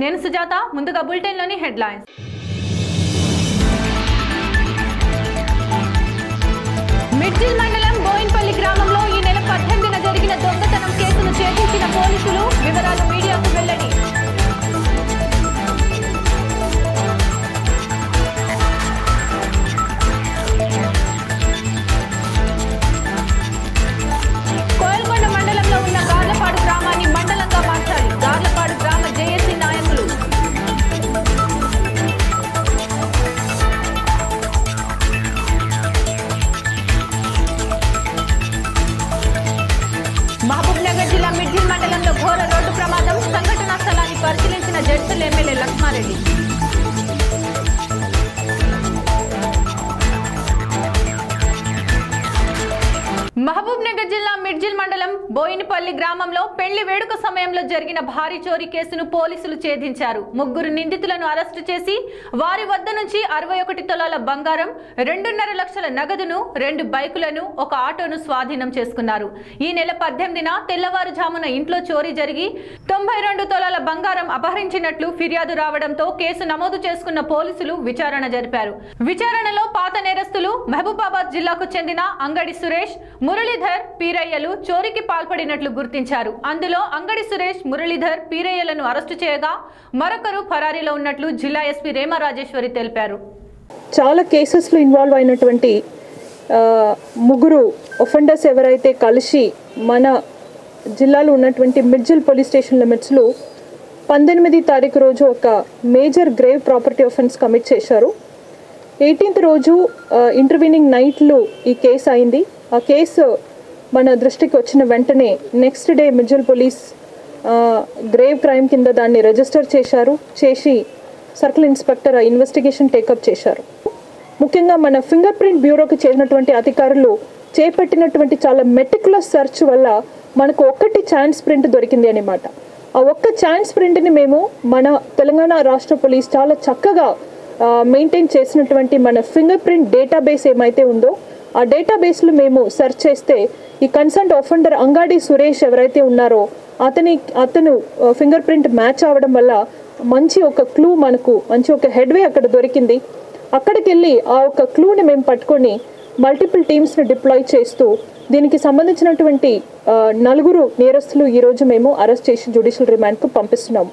నేను సుజాత. ముందుగా బులెటిన్ లోని హెడ్లైన్స్. మిడ్జిల్ మండలం బోయిన్పల్లి గ్రామంలో ఈ నెల 18న జరిగిన దొంగతనం కేసును ఛేదించిన పోలీసులు. వివరాలు మీడియాకు వెల్లడి. కోయల్కొండ మండలంలో ఉన్న గార్లపాడు గ్రామాన్ని మండలంగా మార్చాలి. గార్లపాడు గ్రామ జేఏసీ నాయకులు. మహబూబ్ నగర్ జిల్లా మిడ్జిల్ మండలంలో ఘోర రోడ్డు ప్రమాదం. సంఘటనా స్థలాన్ని పరిశీలించిన జడ్చర్ల ఎమ్మెల్యే లక్ష్మారెడ్డి. మహబూబ్ నగర్ జిల్లా మిడ్జిల్ మండలం బోయినపల్లి గ్రామంలో పెళ్లి వేడుక సమయంలో జరిగిన భారీ చోరీ కేసును పోలీసులు ఛేదించారు. 3 నిందితులను అరెస్టు చేసి వారి వద్ద నుంచి 61 తులాల బంగారం, 2.5 లక్షల నగదును, 2 బైకులను, ఒక ఆటోను స్వాధీనం చేసుకున్నారు. ఈ నెల 18న తెల్లవారుజామున ఇంట్లో చోరీ జరిగి 92 తులాల బంగారం అపహరించినట్లు ఫిర్యాదు రావడంతో కేసు నమోదు చేసుకున్న పోలీసులు విచారణ జరిపారు. విచారణలో పాత నేరస్తులు మహబూబాబాద్ జిల్లాకు చెందిన అంగడి సురేష్, మురళీధర్, పీరయ్యలు చోరీకి పాల్పడినట్లు గుర్తించారు. అందులో అంగడి సురేష్, మురళీధర్, పీరయ్యలను అరెస్టు చేయగా మరొకరు ఫరారీలో ఉన్నట్లు జిల్లా ఎస్పీ రేమా రాజేశ్వరి తెలిపారు. చాలా కేసెస్లో ఇన్వాల్వ్ అయినటువంటి 3 ఒఫెండర్స్ ఎవరైతే కలిసి మన జిల్లాలో ఉన్నటువంటి మిడ్జిల్ పోలీస్ స్టేషన్ లిమిట్స్లో 18వ తారీఖు రోజు ఒక major grave property offence commit చేశారు. 18th రోజు ఇంటర్వీనింగ్ నైట్లో ఈ కేసు అయింది. ఆ కేసు మన దృష్టికి వచ్చిన వెంటనే next day Midjil police grave crime కింద దాన్ని రిజిస్టర్ చేసి సర్కిల్ ఇన్స్పెక్టర్ ఇన్వెస్టిగేషన్ టేకప్ చేశారు. ముఖ్యంగా మన ఫింగర్ ప్రింట్ బ్యూరోకి చేరినటువంటి అధికారులు చేపట్టినటువంటి చాలా మెటిక్యులస్ సెర్చ్ వల్ల మనకు ఒక్కటి ఛాన్స్ ప్రింట్ దొరికింది అన్నమాట. ఆ ఒక్క ఛాన్స్ ప్రింట్ని మేము మన తెలంగాణ రాష్ట్ర పోలీస్ చాలా చక్కగా మెయింటైన్ చేసినటువంటి మన ఫింగర్ ప్రింట్ డేటాబేస్ ఏమైతే ఉందో ఆ డేటాబేస్లో మేము సెర్చ్ చేస్తే ఈ కన్సర్న్ ఒఫెండర్ అంగాడి సురేష్ ఎవరైతే ఉన్నారో అతను ఫింగర్ ప్రింట్ మ్యాచ్ అవ్వడం వల్ల మంచి ఒక క్లూ మనకు మంచి ఒక హెడ్వే అక్కడ దొరికింది. అక్కడికి వెళ్ళి ఆ ఒక క్లూని మేము పట్టుకొని మల్టిపుల్ టీమ్స్ని డిప్లాయ్ చేస్తూ దీనికి సంబంధించినటువంటి 4 నేరస్తులు ఈరోజు మేము అరెస్ట్ చేసి జ్యుడిషియల్ రిమాండ్కు పంపిస్తున్నాము.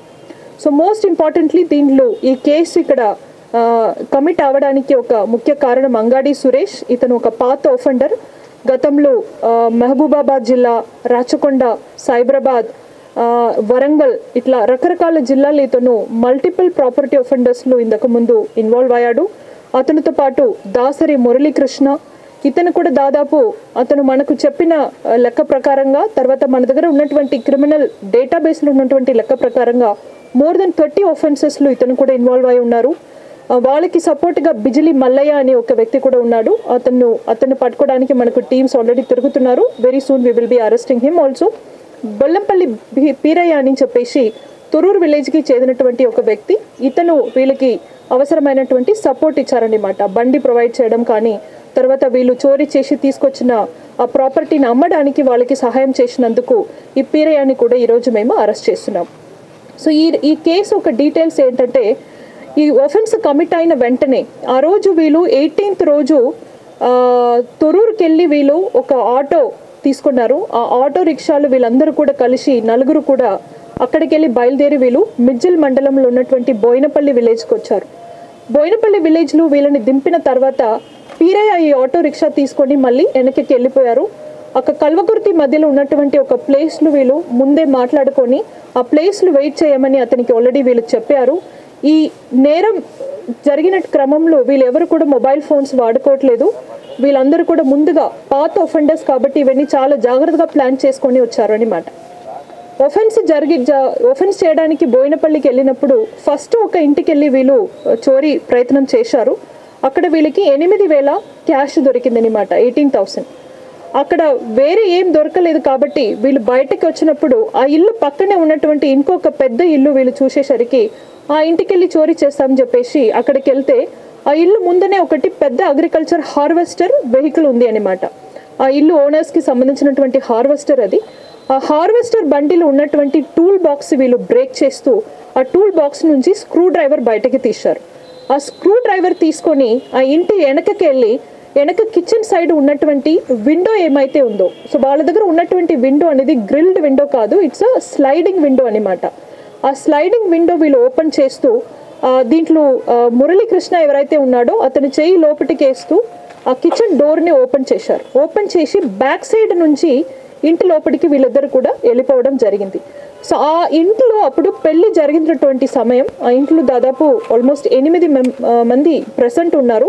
సో మోస్ట్ ఇంపార్టెంట్లీ దీనిలో ఈ కేసు ఇక్కడ కమిట్ అవ్వడానికి ఒక ముఖ్య కారణం అంగాడి సురేష్. ఇతను ఒక పాత ఒఫెండర్. గతంలో మహబూబాబాద్ జిల్లా, రాచకొండ, సైబరాబాద్, వరంగల్ ఇట్లా రకరకాల జిల్లాలు ఇతను మల్టిపుల్ ప్రాపర్టీ ఒఫెండర్స్లో ఇంతకు ముందు ఇన్వాల్వ్ అయ్యాడు. అతనితో పాటు దాసరి మురళీకృష్ణ, ఇతను కూడా దాదాపు అతను మనకు చెప్పిన లెక్క ప్రకారంగా తర్వాత మన దగ్గర ఉన్నటువంటి క్రిమినల్ డేటాబేస్లో ఉన్నటువంటి లెక్క ప్రకారంగా మోర్ దెన్ 30 ఒఫెన్సెస్లో ఇతను కూడా ఇన్వాల్వ్ అయి ఉన్నారు. వాళ్ళకి సపోర్ట్గా బిజిలి మల్లయ్య అనే ఒక వ్యక్తి కూడా ఉన్నాడు. అతను పట్టుకోవడానికి మనకు టీమ్స్ ఆల్రెడీ తిరుగుతున్నారు. Very soon we will be arresting him also. Bollampalli Peeraiah అని చెప్పేసి తొరూరు విలేజ్కి చెందినటువంటి ఒక వ్యక్తి. ఇతను వీళ్ళకి అవసరమైనటువంటి సపోర్ట్ ఇచ్చారన్నమాట. బండి ప్రొవైడ్ చేయడం కానీ తర్వాత వీళ్ళు చోరీ చేసి తీసుకొచ్చిన ఆ ప్రాపర్టీని అమ్మడానికి వాళ్ళకి సహాయం చేసినందుకు ఈ పీరయ్యని కూడా ఈరోజు మేము అరెస్ట్ చేస్తున్నాం. సో ఈ కేసు ఒక డీటెయిల్స్ ఏంటంటే ఈ ఒఫెన్స్ కమిట్ అయిన వెంటనే ఆ రోజు వీళ్ళు 18th రోజు తొరూరుకి వెళ్ళి వీళ్ళు ఒక ఆటో తీసుకున్నారు. ఆ ఆటో రిక్షాలు వీళ్ళందరూ కూడా కలిసి 4 కూడా అక్కడికి వెళ్ళి బయలుదేరి వీళ్ళు మిడ్జిల్ మండలంలో ఉన్నటువంటి బోయినపల్లి విలేజ్కి వచ్చారు. బోయినపల్లి విలేజ్లో వీళ్ళని దింపిన తర్వాత పీరయ్య ఈ ఆటో రిక్షా తీసుకొని మళ్ళీ వెనక్కి వెళ్ళిపోయారు. ఒక కల్వకుర్తి మధ్యలో ఉన్నటువంటి ఒక ప్లేస్లో వీళ్ళు ముందే మాట్లాడుకొని ఆ ప్లేస్లో వెయిట్ చేయమని అతనికి ఆల్రెడీ వీళ్ళు చెప్పారు. ఈ నేరం జరిగిన క్రమంలో వీళ్ళెవరు కూడా మొబైల్ ఫోన్స్ వాడుకోవట్లేదు. వీళ్ళందరూ కూడా ముందుగా పాత ఒఫెండర్స్ కాబట్టి ఇవన్నీ చాలా జాగ్రత్తగా ప్లాన్ చేసుకొని వచ్చారు అన్నమాట. ఒఫెన్స్ చేయడానికి బోయినపల్లికి వెళ్ళినప్పుడు ఫస్ట్ ఒక ఇంటికి వెళ్ళి వీళ్ళు చోరీ ప్రయత్నం చేశారు. అక్కడ వీళ్ళకి 8,000 క్యాష్ దొరికిందనమాట, 18,000. అక్కడ వేరే ఏం దొరకలేదు కాబట్టి వీళ్ళు బయటకు వచ్చినప్పుడు ఆ ఇల్లు పక్కనే ఉన్నటువంటి ఇంకొక పెద్ద ఇల్లు వీళ్ళు చూసేసరికి ఆ ఇంటికి వెళ్ళి చోరీ చేస్తామని చెప్పేసి అక్కడికి వెళ్తే ఆ ఇల్లు ముందనే ఒకటి పెద్ద అగ్రికల్చర్ హార్వెస్టర్ వెహికల్ ఉంది అన్నమాట. ఆ ఇల్లు ఓనర్స్కి సంబంధించినటువంటి హార్వెస్టర్ అది. ఆ ఆ హార్వెస్టర్ బండిలో ఉన్నటువంటి టూల్ బాక్స్ వీళ్ళు బ్రేక్ చేస్తూ ఆ టూల్ బాక్స్ నుంచి స్క్రూ డ్రైవర్ బయటకి తీశారు. ఆ స్క్రూ డ్రైవర్ తీసుకొని ఆ ఇంటి వెనక కిచెన్ సైడ్ ఉన్నటువంటి విండో ఏమైతే ఉందో, సో వాళ్ళ దగ్గర ఉన్నటువంటి విండో అనేది గ్రిల్డ్ విండో కాదు, ఇట్స్ అ స్లైడింగ్ విండో అనమాట. ఆ స్లైడింగ్ విండో వీళ్ళు ఓపెన్ చేస్తూ దీంట్లో మురళీకృష్ణ ఎవరైతే ఉన్నాడో అతని చేయి లోపలికి వేస్తూ ఆ కిచెన్ డోర్ని ఓపెన్ చేశారు. ఓపెన్ చేసి బ్యాక్ సైడ్ నుంచి ఇంటి లోపలికి వీళ్ళిద్దరు కూడా వెళ్ళిపోవడం జరిగింది. సో ఆ ఇంట్లో అప్పుడు పెళ్లి జరిగినటువంటి సమయం, ఆ ఇంట్లో దాదాపు ఆల్మోస్ట్ 8 మంది ప్రెసెంట్ ఉన్నారు.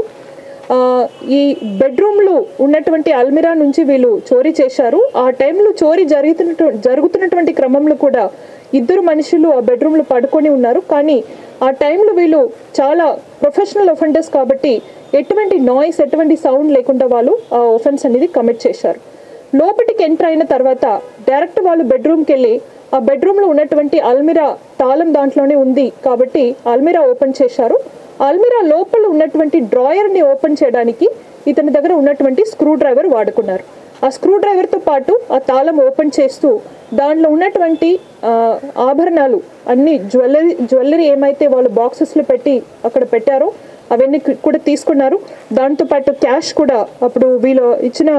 ఈ బెడ్రూమ్లో ఉన్నటువంటి అల్మిరా నుంచి వీళ్ళు చోరీ చేశారు. ఆ టైంలో చోరీ జరుగుతున్నటువంటి క్రమంలో కూడా 2 మనుషులు ఆ బెడ్రూమ్లో పడుకొని ఉన్నారు. కానీ ఆ టైంలో వీళ్ళు చాలా ప్రొఫెషనల్ ఒఫెండర్స్ కాబట్టి ఎటువంటి నాయిస్, ఎటువంటి సౌండ్ లేకుండా వాళ్ళు ఆ ఒఫెన్స్ అనేది కమిట్ చేశారు. లోపలికి ఎంటర్ అయిన తర్వాత డైరెక్ట్ వాళ్ళు బెడ్రూమ్కి వెళ్ళి ఆ బెడ్రూమ్లో ఉన్నటువంటి అల్మిరా తాళం దాంట్లోనే ఉంది కాబట్టి అల్మిరా ఓపెన్ చేశారు. అల్మిరా లోపల ఉన్నటువంటి డ్రాయర్ని ఓపెన్ చేయడానికి ఇతని దగ్గర ఉన్నటువంటి స్క్రూ డ్రైవర్ వాడుకున్నారు. ఆ స్క్రూ డ్రైవర్తో పాటు ఆ తాళం ఓపెన్ చేస్తూ దాంట్లో ఉన్నటువంటి ఆభరణాలు అన్ని జ్యువెలరీ ఏమైతే వాళ్ళు బాక్సెస్లో పెట్టి అక్కడ పెట్టారో అవన్నీ కూడా తీసుకున్నారు. దాంతోపాటు క్యాష్ కూడా అప్పుడు వీళ్ళు ఇచ్చిన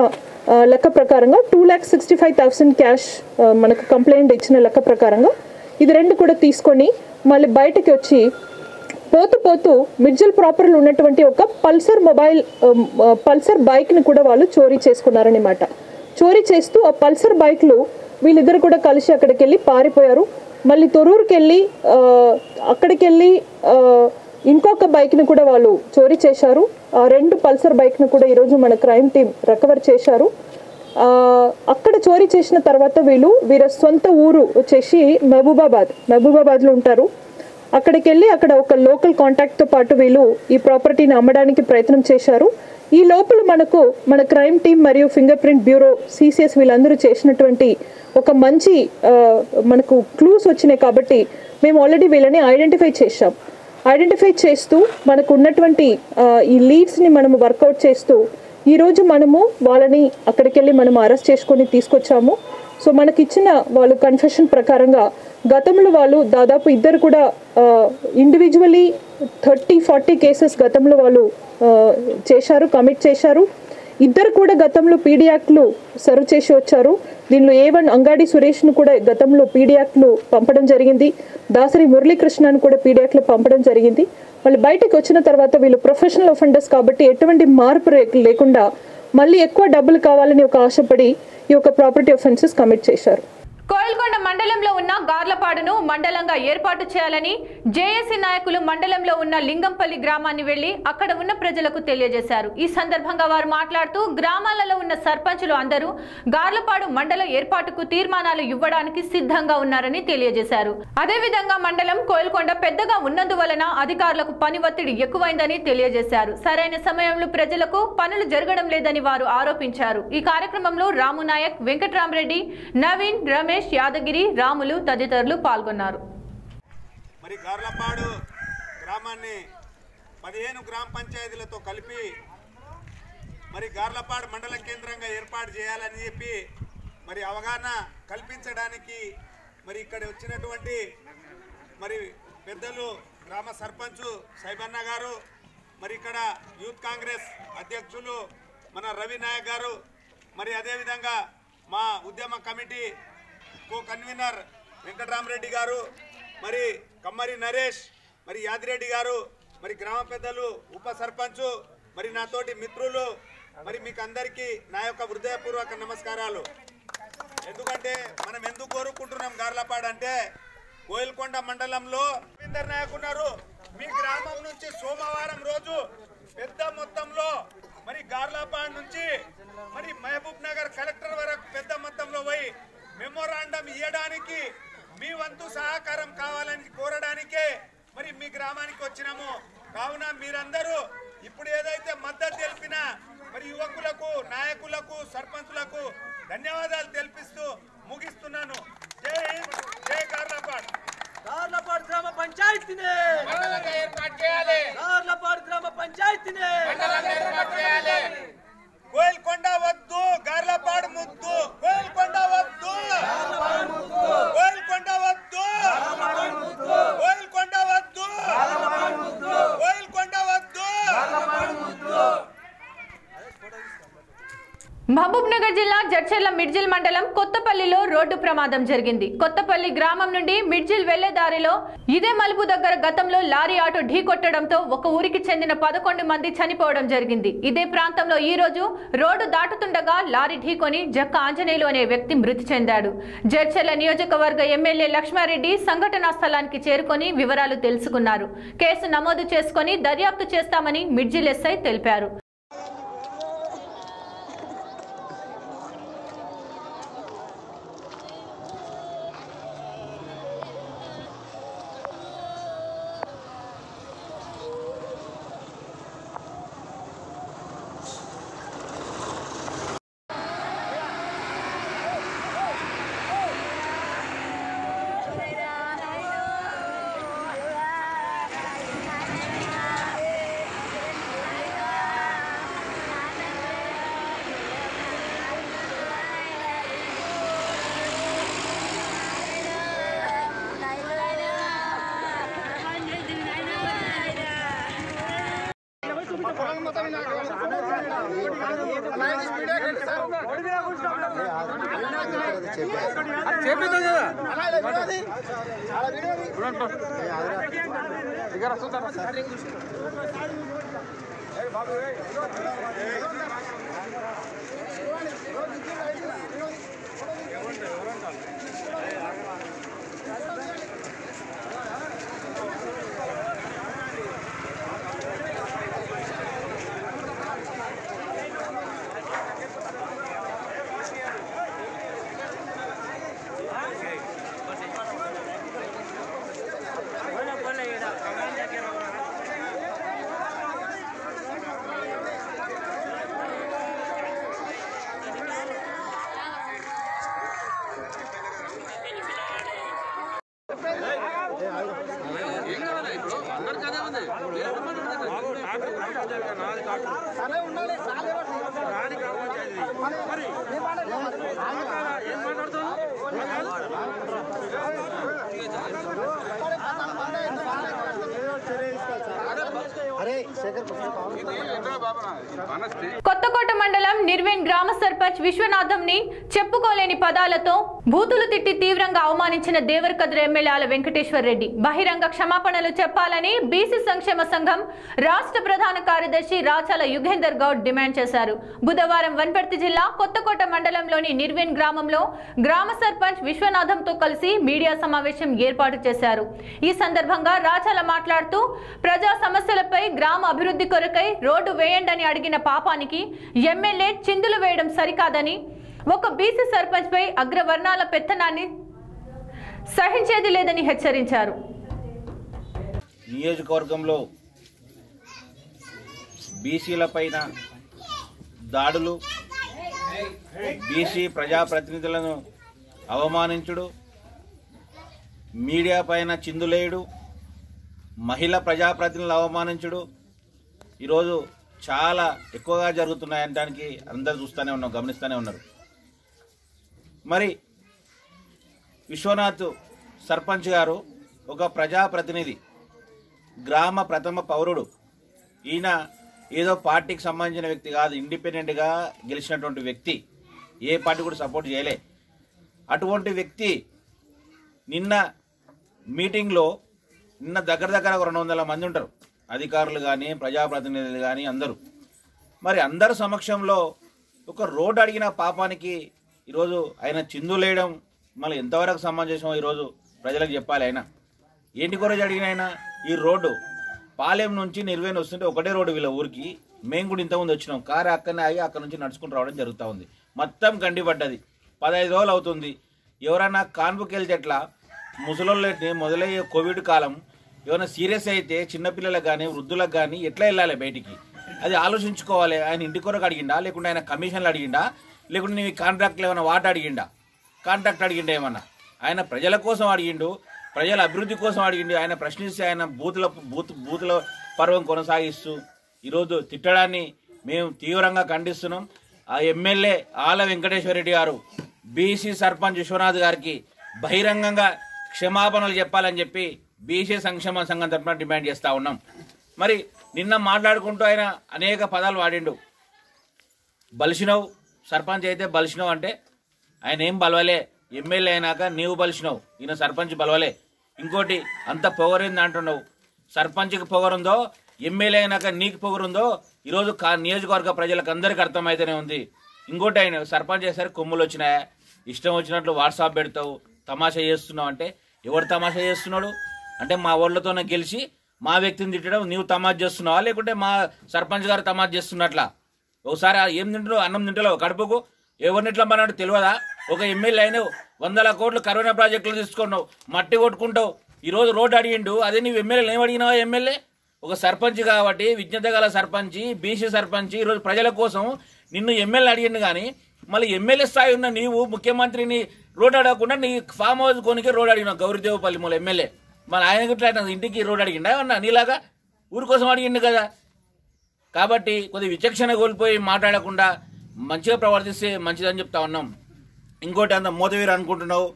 లెక్క ప్రకారంగా 2,65,000 క్యాష్ మనకు కంప్లైంట్ ఇచ్చిన లెక్క ప్రకారంగా ఇది 2 కూడా తీసుకొని మళ్ళీ బయటకి వచ్చి పోతూ మిర్జల్ ప్రాపర్లో ఉన్నటువంటి ఒక పల్సర్ బైక్ని కూడా వాళ్ళు చోరీ చేసుకున్నారనమాట. చోరీ చేస్తూ ఆ పల్సర్ బైక్లు వీళ్ళిద్దరు కూడా కలిసి అక్కడికి వెళ్ళి పారిపోయారు. మళ్ళీ తొర్రూరుకి వెళ్ళి అక్కడికి వెళ్ళి ఇంకొక బైక్ని కూడా వాళ్ళు చోరీ చేశారు. ఆ 2 పల్సర్ బైక్ను కూడా ఈరోజు మన క్రైమ్ టీం రికవర్ చేశారు. అక్కడ చోరీ చేసిన తర్వాత వీళ్ళ సొంత ఊరు వచ్చేసి మహబూబాబాద్లో ఉంటారు. అక్కడికి వెళ్ళి అక్కడ ఒక లోకల్ కాంటాక్ట్తో పాటు వీళ్ళు ఈ ప్రాపర్టీని అమ్మడానికి ప్రయత్నం చేశారు. ఈ లోపల మన క్రైమ్ టీం మరియు ఫింగర్ ప్రింట్ బ్యూరో సిసిఎస్ వీళ్ళందరూ చేసినటువంటి ఒక మంచి మనకు క్లూస్ వచ్చినాయి కాబట్టి మేము ఆల్రెడీ వీళ్ళని ఐడెంటిఫై చేస్తూ మనకు ఉన్నటువంటి ఈ లీడ్స్ని మనము వర్కౌట్ చేస్తూ ఈరోజు మనము వాళ్ళని అక్కడికి వెళ్ళి మనము అరెస్ట్ చేసుకొని తీసుకొచ్చాము. సో మనకిచ్చిన వాళ్ళు కన్ఫెషన్ ప్రకారంగా గతంలో వాళ్ళు దాదాపు 2 కూడా ఇండివిజువలీ 30-40 కేసెస్ గతంలో వాళ్ళు కమిట్ చేశారు. 2 కూడా గతంలో పీడీ యాక్ట్లు సర్వ్ చేసి వచ్చారు. దీనిలో A1 అంగాడి సురేష్ను కూడా గతంలో పీడీ యాక్ట్లు పంపడం జరిగింది. దాసరి మురళీకృష్ణను కూడా పీడీ యాక్ట్లు పంపడం జరిగింది. వాళ్ళు బయటకు వచ్చిన తర్వాత వీళ్ళు ప్రొఫెషనల్ ఒఫెండర్స్ కాబట్టి ఎటువంటి మార్పు లేకుండా మళ్ళీ ఎక్కువ డబ్బులు కావాలని ఒక ఆశపడి ఈ యొక్క ప్రాపర్టీ ఒఫెన్సెస్ కమిట్ చేశారు. కోయిల్కొండ మండలంలో ఉన్న గార్లపాడును మండలంగా ఏర్పాటు చేయాలని జేఏసీ నాయకులు మండలంలో ఉన్న లింగంపల్లి గ్రామాన్ని వెళ్లి అక్కడ ఉన్న ప్రజలకు తెలియజేశారు. ఈ సందర్భంగా వారు మాట్లాడుతూ గ్రామాలలో ఉన్న సర్పంచులు అందరూ గార్లపాడు మండల ఏర్పాటుకు తీర్మానాలు ఇవ్వడానికి సిద్ధంగా ఉన్నారని తెలియజేశారు. అదేవిధంగా మండలం కోయిల్కొండ పెద్దగా ఉన్నందువలన అధికారులకు పని ఒత్తిడి ఎక్కువైందని తెలియజేశారు. సరైన సమయంలో ప్రజలకు పనులు జరగడం లేదని వారు ఆరోపించారు. ఈ కార్యక్రమంలో రాము నాయక్, వెంకట్రామరెడ్డి, నవీన్, రమేష్, యాదగిరి, రాములు తదితరులు పాల్గొన్నారు. మరి గార్లపాడు గ్రామాన్ని 15 గ్రామ పంచాయతీలతో కలిపి మరి గార్లపాడు మండల కేంద్రంగా ఏర్పాటు చేయాలని చెప్పి మరి అవగాహన కల్పించడానికి మరి ఇక్కడ వచ్చినటువంటి మరి పెద్దలు గ్రామ సర్పంచ్ సైబన్న గారు, మరి ఇక్కడ యూత్ కాంగ్రెస్ అధ్యక్షులు మన రవి నాయక్ గారు, మరి అదేవిధంగా మా ఉద్యమ కమిటీ కో కన్వీనర్ వెంకట్రామరెడ్డి గారు, మరి కమ్మరి నరేష్, మరి యాదిరెడ్డి గారు, మరి గ్రామ పెద్దలు, ఉప సర్పంచ్, మరి నాతోటి మిత్రులు, మరి మీకు అందరికీ నా యొక్క హృదయపూర్వక నమస్కారాలు. ఎందుకంటే మనం ఎందుకు కోరుకుంటున్నాం గార్లపాడు అంటే కోయిల్కొండ మండలంలో రవీందర్ నాయక్ ఉన్నారు. మీ గ్రామం నుంచి సోమవారం రోజు పెద్ద మొత్తంలో మరి గార్లపాడు నుంచి మరి మహబూబ్ నగర్ కలెక్టర్ వరకు పెద్ద మొత్తంలో పోయి మెమోరాండం ఇవ్వడానికి మీ వంతు సహకారం కావాలని కోరడానికే మరి మీ గ్రామానికి వచ్చినాము. కావున మీరందరూ ఇప్పుడు ఏదైతే మద్దతు తెలిపిన మరి యువకులకు, నాయకులకు, సర్పంచులకు ధన్యవాదాలు తెలిపిస్తూ ముగిస్తున్నాను. జై హింద్, జై గార్లపాడు. గార్లపాడు గ్రామ పంచాయతీని మండలంగా ఏర్పాటు చేయాలి. గార్లపాడు గ్రామ పంచాయతీని మండలంగా ఏర్పాటు చేయాలి. కోయిల్కొండ వద్దు, గార్లపాడు ముద్దు. కోయిల్కొండ వద్దు. మహబూబ్నగర్ జిల్లా జడ్చర్ల మిడ్జిల్ మండలం కొత్తపల్లిలో రోడ్డు ప్రమాదం జరిగింది. కొత్తపల్లి గ్రామం నుండి మిడ్జిల్ వెళ్లే దారిలో ఇదే మలుపు దగ్గర గతంలో లారీ ఆటో ఢీకొట్టడంతో ఒక ఊరికి చెందిన 11 మంది చనిపోవడం జరిగింది. ఇదే ప్రాంతంలో ఈ రోజు రోడ్డు దాటుతుండగా లారీ ఢీకొని జక్క ఆంజనేయులు అనే వ్యక్తి మృతి చెందాడు. జడ్చర్ల నియోజకవర్గ ఎమ్మెల్యే లక్ష్మారెడ్డి సంఘటనా స్థలానికి చేరుకొని వివరాలు తెలుసుకున్నారు. కేసు నమోదు చేసుకొని దర్యాప్తు చేస్తామని మిడ్జిల్ ఎస్ఐ తెలిపారు. కొత్తకోట మండలం నిర్వేన్ గ్రామ సర్పంచ్ విశ్వనాథంని చెప్పుకోలేని పదాలతో బూతులు తిట్టి తీవ్రంగా అవమానించిన దేవరకద్ర ఎమ్మెల్యే ఆల వెంకటేశ్వర రెడ్డి బహిరంగ క్షమాపణలు చెప్పాలని బీసీ సంక్షేమ సంఘం రాష్ట్ర ప్రధాన కార్యదర్శి రాచాల యుగేందర్ గౌడ్ డిమాండ్ చేశారు. బుధవారం వనపర్తి జిల్లా కొత్తకోట మండలంలోని నిర్వేన్ గ్రామంలో గ్రామ సర్పంచ్ విశ్వనాథంతో కలిసి మీడియా సమావేశం ఏర్పాటు చేశారు. ఈ సందర్భంగా రాచాల మాట్లాడుతూ ప్రజా సమస్యలపై గ్రామ అభివృద్ధి కొరకై రోడ్డు వేయండని అడిగిన పాపానికి ఎమ్మెల్యే చిందులు వేయడం సరికాదని, ఒక బీసీ సర్పంచ్ పై అగ్రవర్ణాల పెత్తనాన్ని సహించేది లేదని హెచ్చరించారు. నియోజకవర్గంలో బీసీలపైన దాడులు, బీసీ ప్రజాప్రతినిధులను అవమానించుడు, మీడియా పైన చిందులేయుడు, మహిళా ప్రజాప్రతినిధులను అవమానించుడు ఈరోజు చాలా ఎక్కువగా జరుగుతున్నాయనడానికి అందరూ చూస్తూనే ఉన్నాం, గమనిస్తూనే ఉన్నారు. మరి విశ్వనాథ్ సర్పంచ్ గారు ఒక ప్రజాప్రతినిధి, గ్రామ ప్రథమ పౌరుడు. ఈయన ఏదో పార్టీకి సంబంధించిన వ్యక్తి కాదు, ఇండిపెండెంట్గా గెలిచినటువంటి వ్యక్తి, ఏ పార్టీ కూడా సపోర్ట్ చేయలే. అటువంటి వ్యక్తి నిన్న మీటింగ్లో దగ్గర 200 మంది ఉంటారు, అధికారులు కానీ ప్రజాప్రతినిధులు కానీ అందరూ. మరి అందరి సమక్షంలో ఒక రోడ్డు అడిగిన పాపానికి ఈరోజు ఆయన చిందులేయడం మళ్ళీ ఎంతవరకు సమంజసం ఈరోజు ప్రజలకు చెప్పాలి. ఆయన ఏంటి కొరజు అడిగిన ఆయన ఈ రోడ్డు పాలెం నుంచి నిర్వేన్ వస్తుంటే ఒకటే రోడ్డు వీళ్ళ ఊరికి. మేము కూడా ఇంతకుముందు వచ్చినాం, కారు అక్కడనే ఆగి అక్కడ నుంచి నడుచుకుని రావడం జరుగుతూ ఉంది. మొత్తం గండిపడ్డది, 15 రోజులు అవుతుంది. ఎవరైనా కాన్పుకి వెళ్తే ఎట్లా, ముసలోళ్ళని మొదలయ్యే కోవిడ్ కాలం ఏమైనా సీరియస్ అయితే చిన్నపిల్లలకు కానీ వృద్ధులకు కానీ ఎట్లా వెళ్ళాలి బయటికి, అది ఆలోచించుకోవాలి. ఆయన ఇంటి కొరకు అడిగిండా, లేకుంటే ఆయన కమిషన్లు అడిగిండా, లేకుంటే నీ కాంట్రాక్ట్లు ఏమైనా వాట అడిగిండా, కాంట్రాక్ట్ అడిగిండా ఏమన్నా? ఆయన ప్రజల కోసం అడిగిండు, ప్రజల అభివృద్ధి కోసం అడిగిండు. ఆయన ప్రశ్నిస్తే ఆయన బూతుల పర్వం కొనసాగిస్తూ ఈరోజు తిట్టడాన్ని మేము తీవ్రంగా ఖండిస్తున్నాం. ఆ ఎమ్మెల్యే ఆల వెంకటేశ్వర రెడ్డి గారు బీసీ సర్పంచ్ విశ్వనాథ్ గారికి బహిరంగంగా క్షమాపణలు చెప్పాలని చెప్పి బీసీ సంక్షేమ సంఘం తరఫున డిమాండ్ చేస్తూ ఉన్నాం. మరి నిన్న మాట్లాడుకుంటూ ఆయన అనేక పదాలు వాడిండు. బలిసినవు, సర్పంచ్ అయితే బలిసినావు అంటే ఆయన ఏం బలవలే, ఎమ్మెల్యే అయినాక నీవు బలిసినావు, ఈయన సర్పంచ్ బలవలే. ఇంకోటి అంత పొగరింది అంటున్నావు, సర్పంచ్కి పొగరుందో ఎమ్మెల్యే అయినాక నీకు పొగరుందో ఈరోజు నియోజకవర్గ ప్రజలకు అందరికీ అర్థమైతేనే ఉంది. ఇంకోటి ఆయన సర్పంచ్ చేసరికి కొమ్ములు వచ్చినాయా, ఇష్టం వచ్చినట్లు వాట్సాప్ పెడతావు, తమాషా చేస్తున్నావు అంటే ఎవరు తమాషా చేస్తున్నాడు అంటే మా ఊళ్ళతోనే గెలిచి మా వ్యక్తిని తిట్టడం నీవు తమాషా చేస్తున్నావా, లేకుంటే మా సర్పంచ్ గారు తమాషా చేస్తున్నట్లా? ఒకసారి ఏం తింటున్నావు, అన్నం తింటలేవు కడుపుకు, ఎవరినిట్లా మన్నాడు తెలియదా? ఒక ఎమ్మెల్యే అయినావు, 100 కోట్లు కరోనా ప్రాజెక్టులు తీసుకున్నావు, మట్టి కొట్టుకుంటావు, ఈరోజు రోడ్డు అడిగిండు, అదే నీవు ఎమ్మెల్యేలు ఏం అడిగినావా? ఎమ్మెల్యే ఒక సర్పంచ్ కాబట్టి విజ్ఞత గల సర్పంచ్, బీసీ సర్పంచ్, ఈరోజు ప్రజల కోసం నిన్ను ఎమ్మెల్యే అడిగిండు. కానీ మళ్ళీ ఎమ్మెల్యే స్థాయి ఉన్న నీవు ముఖ్యమంత్రిని రోడ్డు అడగకుండా నీ ఫామ్ హౌస్ కొనికి రోడ్డు అడిగినావు. గౌరీదేవపల్లి మూల ఎమ్మెల్యే మళ్ళీ ఆయన గిట్లా ఇంటికి రోడ్డు అడిగిండా అన్నా? నీలాగా ఊరి కోసం అడిగిండు కదా. కాబట్టి కొద్దిగా విచక్షణ కోల్పోయి మాట్లాడకుండా మంచిగా ప్రవర్తిస్తే మంచిదని చెప్తా ఉన్నాం. ఇంకోటి అంత మోదవీరు అనుకుంటున్నావు,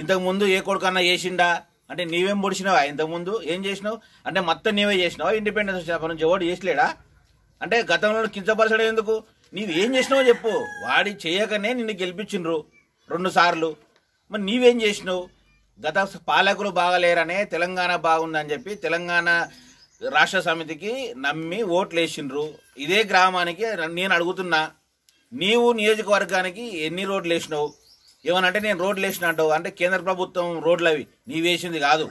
ఇంతకుముందు ఏ కొడుకన్నా చేసిండా అంటే నీవేం పొడిచినావా? ఇంతకుముందు ఏం చేసినావు అంటే మొత్తం నీవే చేసినావా? ఇండిపెండెన్స్ నుంచి ఎవడు చేసలేడా అంటే గతంలో కించపరచడం ఎందుకు? నీవు ఏం చేసినావో చెప్పు. వాడి చేయకనే నిన్ను గెలిపించిండ్రు 2 సార్లు, మరి నీవేం చేసినావు? గత పాలకులు బాగలేరనే తెలంగాణ బాగుందని చెప్పి తెలంగాణ రాష్ట్ర సమితికి నమ్మి ఓట్లు వేసిండ్రు. ఇదే గ్రామానికి నేను అడుగుతున్నా, నీవు నియోజకవర్గానికి ఎన్ని రోడ్లు వేసినావు? ఏమనంటే నేను రోడ్లు వేసిన అంటావు అంటే కేంద్ర ప్రభుత్వం రోడ్లు అవి నీవు వేసింది కాదు.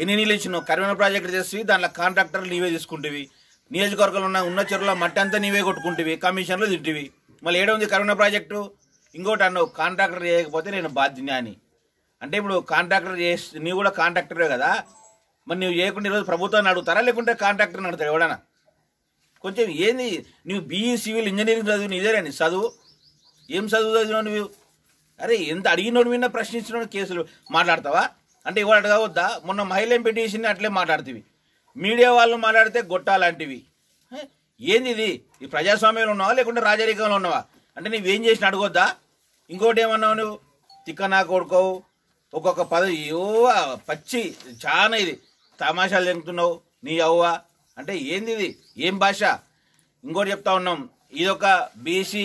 ఎన్ని నీళ్ళు ఇచ్చినావు? కరోనా ప్రాజెక్టు చేసి దాంట్లో కాంట్రాక్టర్లు నీవే తీసుకుంటేవి, నియోజకవర్గంలో ఉన్న చెరువుల మట్టి అంతా నీవే కొట్టుకుంటేవి, కమిషన్లు తింటివి. మళ్ళీ ఏడుంది కరోనా ప్రాజెక్టు? ఇంకోటి అన్నావు కాంట్రాక్టర్ చేయకపోతే నేను బాధ్యత అని. అంటే ఇప్పుడు కాంట్రాక్టర్ చేసి నీవు కూడా కాంట్రాక్టరే కదా, మరి నువ్వు చేయకుండా ఈరోజు ప్రభుత్వాన్ని అడుగుతారా లేకుంటే కాంట్రాక్టర్ని అడుగుతారు ఎవడన్నా? కొంచెం ఏంది నువ్వు బీఈ సివిల్ ఇంజనీరింగ్ చదువు ఇదేనండి చదువు? ఏం చదువు చదివినావు నువ్వు? అరే ఎంత అడిగినోడు విన్నా ప్రశ్నించిన కేసులు మాట్లాడతావా? అంటే ఎవరు అడగవద్దా? మొన్న మహిళ పిటిషన్ అట్లే మాట్లాడుతీవి, మీడియా వాళ్ళు మాట్లాడితే గొట్టాలంటివి. ఏంది ఇది? ఈ ప్రజాస్వామ్యంలో ఉన్నావా లేకుంటే రాజరికంలో ఉన్నావా? అంటే నువ్వేం చేసిన అడగొద్దా? ఇంకోటి ఏమన్నావు నువ్వు? తిక్కనా కొడుకోవు, ఒక్కొక్క పదవి పచ్చి చాలా ఇది తమాషాలు జరుగుతున్నావు నీ అవ్వ అంటే ఏంది ఇది? ఏం భాష? ఇంకోటి చెప్తా ఉన్నాం, ఇదొక బీసీ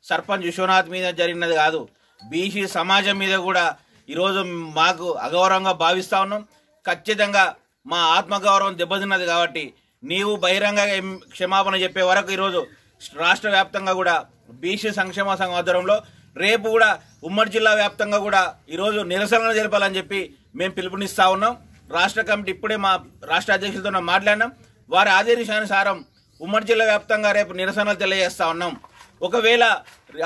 సర్పంచ్ విశ్వనాథ్ మీద జరిగినది కాదు, బీసీ సమాజం మీద కూడా ఈరోజు మాకు అగౌరవంగా భావిస్తూ ఉన్నాం. ఖచ్చితంగా మా ఆత్మగౌరవం దెబ్బతిన్నది కాబట్టి నీవు బహిరంగ క్షమాపణ చెప్పే వరకు ఈరోజు రాష్ట్ర వ్యాప్తంగా కూడా బీసీ సంక్షేమ సంఘం ఆధ్వర్యంలో రేపు కూడా ఉమ్మడి జిల్లా వ్యాప్తంగా కూడా ఈరోజు నిరసనలు జరపాలని చెప్పి మేము పిలుపునిస్తా ఉన్నాం. రాష్ట్ర కమిటీ ఇప్పుడే మా రాష్ట్ర అధ్యక్షులతో మాట్లాడినాం. వారి ఆదేశానుసారం ఉమ్మడి జిల్లా వ్యాప్తంగా రేపు నిరసనలు తెలియజేస్తా ఉన్నాం. ఒకవేళ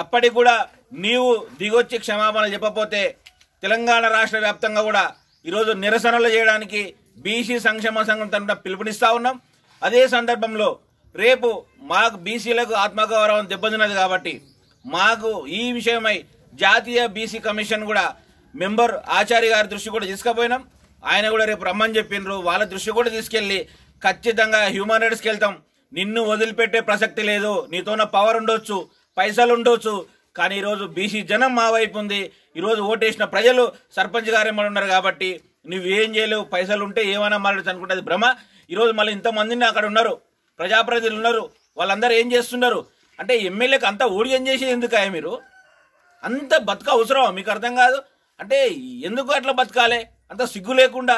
అప్పటికి కూడా నీవు దిగొచ్చి క్షమాపణ చెప్పకపోతే తెలంగాణ రాష్ట్ర వ్యాప్తంగా కూడా ఈరోజు నిరసనలు చేయడానికి బీసీ సంక్షేమ సంఘం తరఫున పిలుపునిస్తా ఉన్నాం. అదే సందర్భంలో రేపు మాకు బీసీలకు ఆత్మగౌరవం దెబ్బతిన్నది కాబట్టి మాకు ఈ విషయమై జాతీయ బీసీ కమిషన్ కూడా మెంబర్ ఆచార్య గారి దృష్టి కూడా తీసుకుపోయినాం. ఆయన కూడా రేపు రమ్మని చెప్పిండ్రు. వాళ్ళ దృష్టి కూడా తీసుకెళ్లి ఖచ్చితంగా హ్యూమన్ రైట్స్కి వెళ్తాం. నిన్ను వదిలిపెట్టే ప్రసక్తి లేదు. నీతోన పవర్ ఉండొచ్చు, పైసలు ఉండొచ్చు, కానీ ఈరోజు బీసీ జనం మా వైపు ఉంది. ఈరోజు ఓటేసిన ప్రజలు సర్పంచ్ గారేమని ఉన్నారు కాబట్టి నువ్వేం చేయలేవు. పైసలు ఉంటే ఏమైనా మాట్లాడచ్చు అనుకుంటే అది భ్రమ. ఈరోజు మళ్ళీ ఇంతమందిని అక్కడ ఉన్నారు, ప్రజాప్రతినిధులు ఉన్నారు, వాళ్ళందరూ ఏం చేస్తున్నారు అంటే ఎమ్మెల్యేకి అంతా ఓడియం చేసి ఎందుకు మీరు అంత బతుక అవసరం మీకు అర్థం కాదు. అంటే ఎందుకు అట్లా బతకాలి అంత సిగ్గు లేకుండా?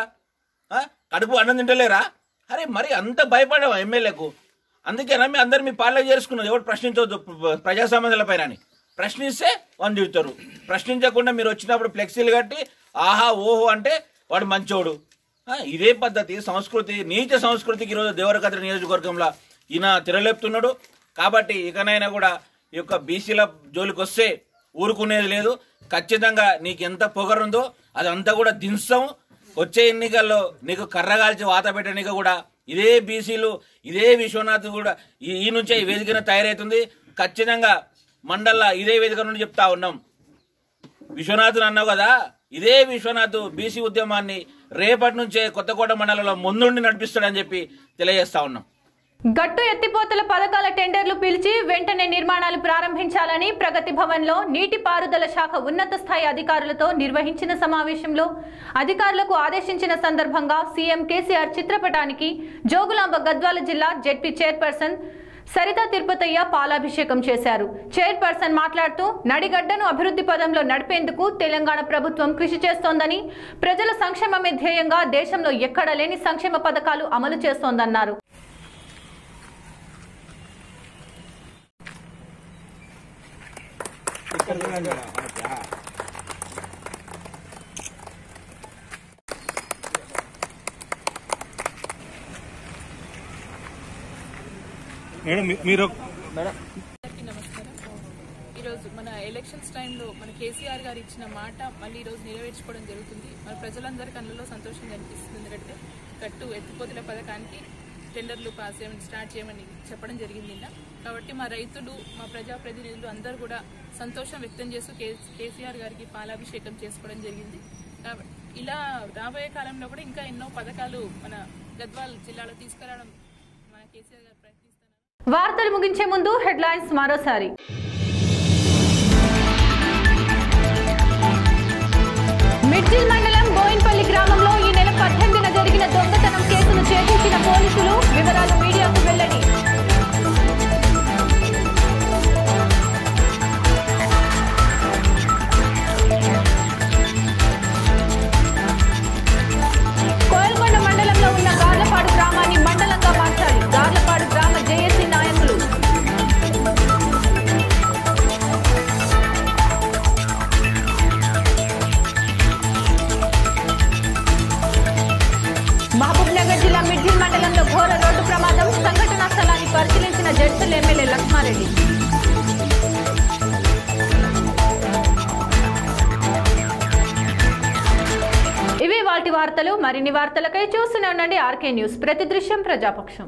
కడుపు అన్నం తింటలేరా? అరే మరి అంత భయపడవా ఎమ్మెల్యేకు? అందుకేనా మీ అందరు మీ పార్లకు చేరుకున్నది. ఎవరు ప్రశ్నించవద్దు ప్రజా సమస్యల పైన అని. ప్రశ్నిస్తే వాళ్ళు తిడతారు. ప్రశ్నించకుండా మీరు వచ్చినప్పుడు ఫ్లెక్సీలు కట్టి ఆహా ఓహో అంటే వాడు మంచోడు. ఇదే పద్ధతి సంస్కృతి, నీచ సంస్కృతికి ఈరోజు దేవరకద్ర నియోజకవర్గంలో ఈయన తిరలేపుతున్నాడు. కాబట్టి ఇకనైనా కూడా ఈ యొక్క బీసీల జోలికి వస్తే ఊరుకునేది లేదు. ఖచ్చితంగా నీకు ఎంత పొగరుందో అదంతా కూడా దింస్తాం. వచ్చే ఎన్నికల్లో నీకు కర్రగాల్చి వాత పెట్టనిక కూడా ఇదే బీసీలు ఇదే విశ్వనాథ్ కూడా ఈ నుంచే ఈ వేదికన తయారవుతుంది. ఖచ్చితంగా మండల ఇదే వేదిక నుండి చెప్తా ఉన్నాం. విశ్వనాథ్ అన్నావు కదా, ఇదే విశ్వనాథ్ బీసీ ఉద్యమాన్ని రేపటి నుంచే కొత్తకోట మండలంలో ముందుండి నడిపిస్తాడని చెప్పి తెలియజేస్తా ఉన్నాం. గట్టు ఎత్తిపోతల పథకాల టెండర్లు పిలిచి వెంటనే నిర్మాణాలు ప్రారంభించాలని ప్రగతి భవన్లో నీటిపారుదల శాఖ ఉన్నత స్థాయి అధికారులతో నిర్వహించిన సమావేశంలో అధికారులకు ఆదేశించిన సందర్భంగా సీఎం కేసీఆర్ చిత్రపటానికి జోగులాంబ గద్వాల జిల్లా జెడ్పీ చైర్పర్సన్ సరితా తిరుపతయ్య పాలాభిషేకం చేశారు. చైర్పర్సన్ మాట్లాడుతూ నడిగడ్డను అభివృద్ధి పదంలో నడిపేందుకు తెలంగాణ ప్రభుత్వం కృషి చేస్తోందని, ప్రజల సంక్షేమమే ధ్యేయంగా దేశంలో ఎక్కడా లేని సంక్షేమ పథకాలు అమలు చేస్తోందన్నారు. ఈరోజు మన ఎలక్షన్స్ టైంలో మన కేసీఆర్ గారు ఇచ్చిన మాట మళ్ళీ ఈరోజు నెరవేర్చుకోవడం జరుగుతుంది. మన ప్రజలందరి కళ్ళలో సంతోషం కనిపిస్తుంది. ఎందుకంటే కట్టు ఎత్తిపోతుల పథకానికి టెండర్లు పాస్ చేయమని స్టార్ట్ చేయమని చెప్పడం జరిగింది. కాబట్టి మా రైతులు, మా ప్రజాప్రతినిధులు అందరూ కూడా సంతోషం వ్యక్తం చేస్తూ కేసీఆర్ గారికి పాలాభిషేకం చేసుకోవడం జరిగింది. ఇలా రాబోయే కాలంలో కూడా ఇంకా ఎన్నో పథకాలు మన గద్వాల్ జిల్లాలో తీసుకురావడం మన కేసీఆర్ గారు ప్రయత్నిస్తున్నారు. వార్తలు ముగించే ముందు హెడ్లైన్స్ మరోసారి. మిడ్జిల్ మండలం బోయిన్పల్లి గ్రామంలో ఈ నెల 18న జరిగిన దొంగతనం కేసును ఛేదించిన పోలీసులు. వివరాలు మీడియాకు వెల్లడి. కోయల్కొండ మండలంలో ఉన్న గార్లపాడు గ్రామాన్ని మండలంగా మార్చాలి. గార్లపాడు గ్రామ జేఏసీ నాయకులు. మహబూబ్నగర్ జిల్లా మిడ్జిల్ మండలంలో ఘోర రోడ్డు ప్రమాదం. సంఘటనా స్థలాన్ని పరిశీలించిన జడ్చల్ ఎమ్మెల్యే లక్ష్మారెడ్డి. ఇవి వాటి వార్తలు. మరిన్ని వార్తలకై చూస్తూనే ఉండండి ఆర్కే న్యూస్. ప్రతి దృశ్యం ప్రజాపక్షం.